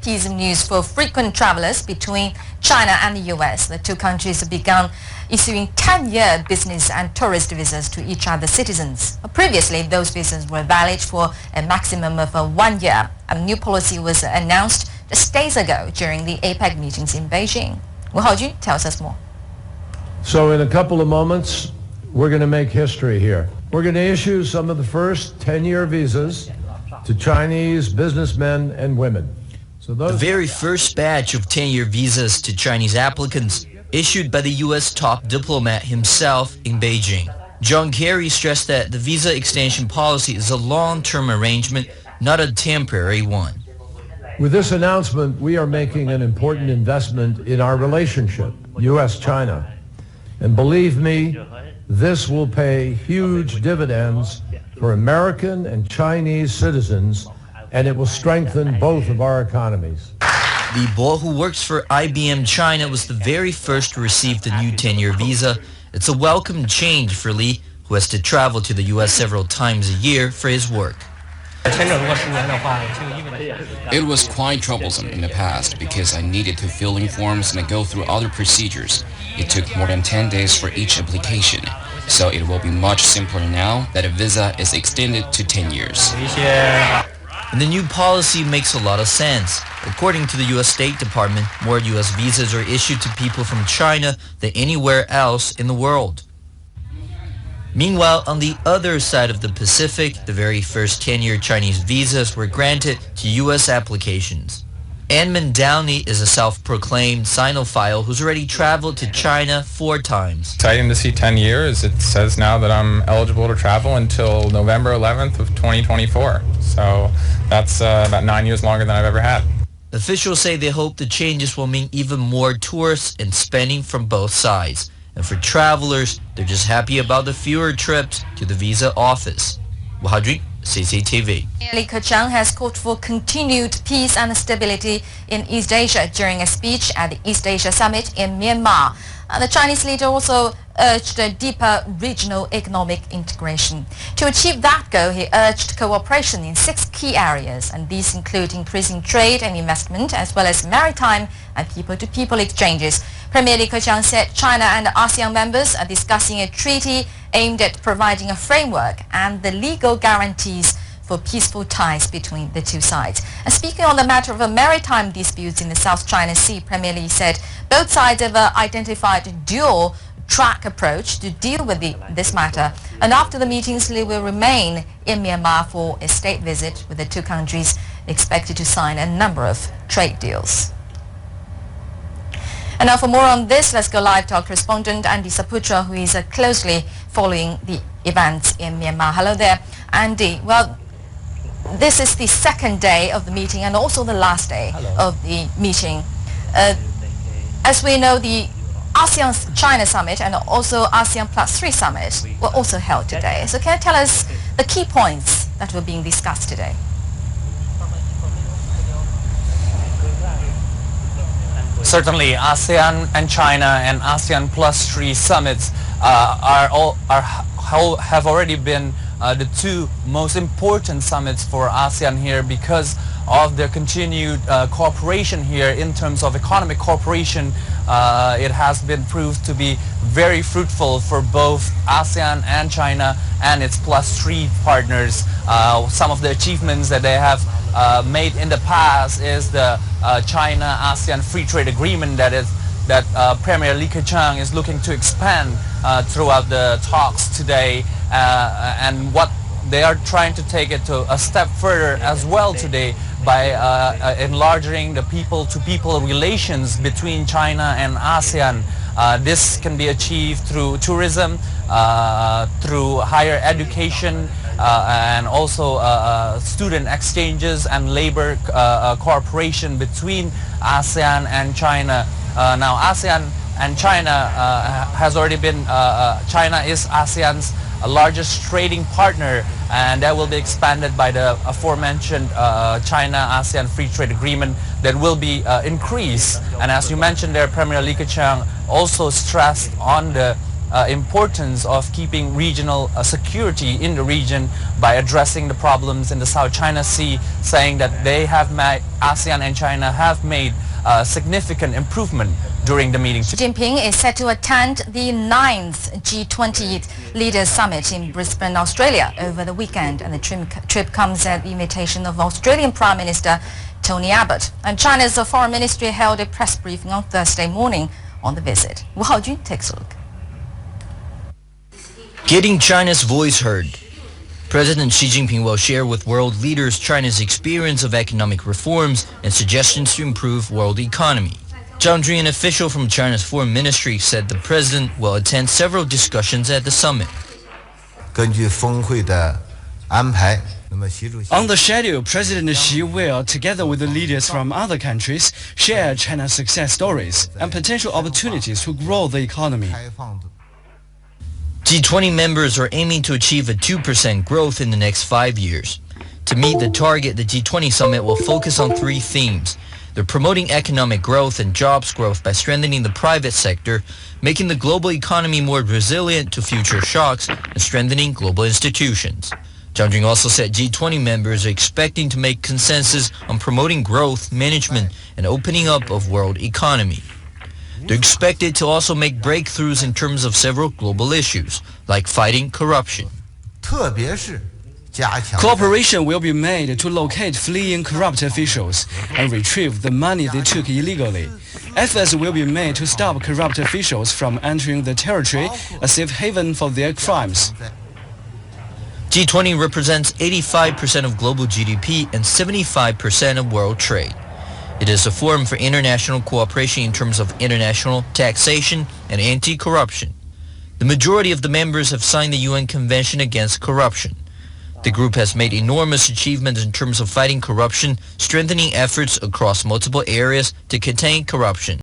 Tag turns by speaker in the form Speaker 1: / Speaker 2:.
Speaker 1: piece of news for frequent travelers between China and the US. The two countries have begun issuing 10-year business and tourist visas to each other's citizens. Previously, those visas were valid for a maximum of 1 year. A new policy was announced just days ago during the APEC meetings in Beijing. Wu Haojun tells us more.
Speaker 2: So in a couple of moments, we're going to make history here. We're going to issue some of the first 10-year visas to Chinese businessmen and women.
Speaker 3: So the very first batch of 10-year visas to Chinese applicants issued by the U.S. top diplomat himself in Beijing. John Kerry stressed that the visa extension policy is a long-term arrangement, not a temporary one.
Speaker 2: With this announcement, we are making an important investment in our relationship, U.S.-China. And believe me, this will pay huge dividends for American and Chinese citizens, and it will strengthen both of our economies.
Speaker 3: Li Bo, who works for IBM China, was the very first to receive the new 10-year visa. It's a welcome change for Li, who has to travel to the U.S. several times a year for his work.
Speaker 4: It was quite troublesome in the past because I needed to fill in forms and go through other procedures. It took more than 10 days for each application, so it will be much simpler now that a visa is extended to 10 years.
Speaker 3: And the new policy makes a lot of sense. According to the U.S. State Department, more U.S. visas are issued to people from China than anywhere else in the world. Meanwhile, on the other side of the Pacific, the very first 10-year Chinese visas were granted to U.S. applications. Edmund Downey is a self-proclaimed Sinophile who's already traveled to China 4 times.
Speaker 5: Exciting to see 10 years. It says now that I'm eligible to travel until November 11th of 2024. So that's about 9 years longer than I've ever had.
Speaker 3: Officials say they hope the changes will mean even more tourists and spending from both sides. And for travelers, they're just happy about the fewer trips to the visa office. Wu Haojun, CCTV.
Speaker 1: Li Keqiang has called for continued peace and stability in East Asia during a speech at the East Asia Summit in Myanmar. The Chinese leader also urged a deeper regional economic integration. To achieve that goal, he urged cooperation in 6 key areas, and these include increasing trade and investment, as well as maritime and people-to-people exchanges. Premier Li Keqiang said China and ASEAN members are discussing a treaty aimed at providing a framework and the legal guarantees for peaceful ties between the two sides. And speaking on the matter of maritime disputes in the South China Sea, Premier Li said both sides have identified a dual-track approach to deal with this matter. And after the meetings, Li will remain in Myanmar for a state visit, with the two countries expected to sign a number of trade deals. And now for more on this, let's go live to our correspondent Andy Saputra, who is closely following the events in Myanmar. Hello there, Andy. Well, this is the second day of the meeting and also the last day of the meeting. As we know, the ASEAN-China Summit and also ASEAN Plus 3 Summit were also held today. So can you tell us the key points that were being discussed today?
Speaker 6: Certainly, ASEAN and China and ASEAN Plus 3 summits have already been the 2 most important summits for ASEAN here because of their continued cooperation here in terms of economic cooperation. It has been proved to be very fruitful for both ASEAN and China and its Plus 3 partners. Some of the achievements that they have made in the past is the China-ASEAN Free Trade Agreement that Premier Li Keqiang is looking to expand throughout the talks today, and what they are trying to take it to a step further as well today by enlarging the people-to-people relations between China and ASEAN. This can be achieved through tourism, through higher education, and also student exchanges and labor cooperation between ASEAN and China. Now ASEAN and China has already been, China is ASEAN's largest trading partner, and that will be expanded by the aforementioned China-ASEAN Free Trade Agreement that will be increased. And as you mentioned there, Premier Li Keqiang also stressed on the importance of keeping regional security in the region by addressing the problems in the South China Sea, saying that ASEAN and China have made significant improvement during the meeting.
Speaker 1: Xi Jinping is set to attend the 9th G20 Leaders Summit in Brisbane, Australia over the weekend, and the trip comes at the invitation of Australian Prime Minister Tony Abbott. And China's Foreign Ministry held a press briefing on Thursday morning on the visit. Wu Haojun takes a look.
Speaker 3: Getting China's voice heard. President Xi Jinping will share with world leaders China's experience of economic reforms and suggestions to improve world economy. Zhang Jun, an official from China's foreign ministry, said the president will attend several discussions at the summit.
Speaker 7: On the schedule, President Xi will, together with the leaders from other countries, share China's success stories and potential opportunities to grow the economy.
Speaker 3: G20 members are aiming to achieve a 2% growth in the next 5 years. To meet the target, the G20 summit will focus on 3 themes. They're promoting economic growth and jobs growth by strengthening the private sector, making the global economy more resilient to future shocks, and strengthening global institutions. Zhang Jun also said G20 members are expecting to make consensus on promoting growth, management, and opening up of world economy. They're expected to also make breakthroughs in terms of several global issues, like fighting corruption.
Speaker 7: Cooperation will be made to locate fleeing corrupt officials and retrieve the money they took illegally. Efforts will be made to stop corrupt officials from entering the territory, a safe haven for their crimes.
Speaker 3: G20 represents 85% of global GDP and 75% of world trade. It is a forum for international cooperation in terms of international taxation and anti-corruption. The majority of the members have signed the UN Convention Against Corruption. The group has made enormous achievements in terms of fighting corruption, strengthening efforts across multiple areas to contain corruption.